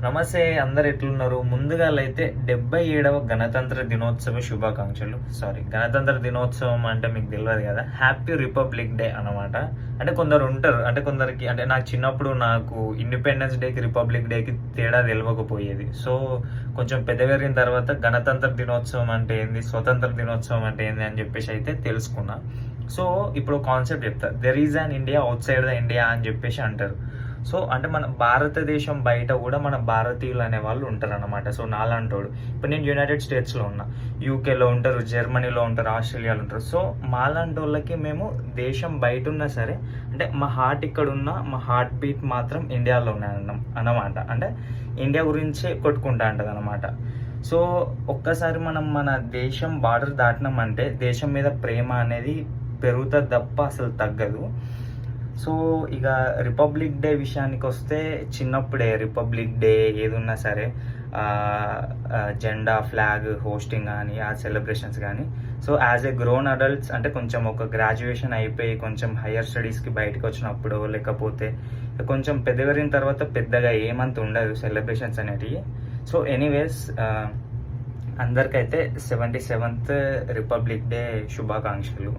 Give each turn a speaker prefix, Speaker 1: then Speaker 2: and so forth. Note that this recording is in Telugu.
Speaker 1: నమస్తే, అందరు ఎట్లున్నారు? ముందుగా అయితే 77వ గణతంత్ర దినోత్సవ శుభాకాంక్షలు. గణతంత్ర దినోత్సవం అంటే మీకు తెలియదు కదా, హ్యాపీ రిపబ్లిక్ డే అనమాట. అంటే కొందరు ఉంటారు, అంటే కొందరికి, అంటే నాకు చిన్నప్పుడు నాకు ఇండిపెండెన్స్ డేకి రిపబ్లిక్ డేకి తేడా తెలియకపోయేది. సో కొంచెం పెద్ద పెరిగిన తర్వాత గణతంత్ర దినోత్సవం అంటే ఏంది, స్వతంత్ర దినోత్సవం అంటే ఏంది అని చెప్పేసి అయితే తెలుసుకున్నా. సో ఇప్పుడు కాన్సెప్ట్ చెప్తా, there is an India out side the India అని చెప్పేసి అంటారు. సో అంటే మన భారతదేశం బయట కూడా మన భారతీయులు అనే వాళ్ళు ఉంటారు అనమాట. సో నాలాంటోడు, ఇప్పుడు నేను యునైటెడ్ స్టేట్స్లో ఉన్నా, యూకేలో ఉంటారు, జర్మనీలో ఉంటారు, ఆస్ట్రేలియాలో ఉంటారు. సో మాలాంటి వాళ్ళకి మేము దేశం బయట ఉన్నా సరే, అంటే మా హార్ట్ ఇక్కడ ఉన్నా, మా హార్ట్ బీట్ మాత్రం ఇండియాలో ఉన్నాయన్నాం అన్నమాట. అంటే ఇండియా గురించే కొట్టుకుంటా అంటది అనమాట. సో ఒక్కసారి మనం మన దేశం బార్డర్ దాటినామంటే దేశం మీద ప్రేమ అనేది పెరుగుతుంది తప్ప అసలు తగ్గదు. సో ఇక రిపబ్లిక్ డే విషయానికి వస్తే, చిన్నప్పుడే రిపబ్లిక్ డే ఏదున్నా సరే జెండా, ఫ్లాగ్ హోస్టింగ్ కానీ, ఆ సెలబ్రేషన్స్ కానీ, so as a grown adults, అంటే కొంచెం ఒక గ్రాడ్యుయేషన్ అయిపోయి కొంచెం హయ్యర్ స్టడీస్కి బయటకు వచ్చినప్పుడు, లేకపోతే కొంచెం పెద్దగరిన తర్వాత పెద్దగా ఏమంత ఉండదు సెలబ్రేషన్స్ అనేటివి. సో ఎనీవేస్, అందరికైతే 77th రిపబ్లిక్ డే శుభాకాంక్షలు.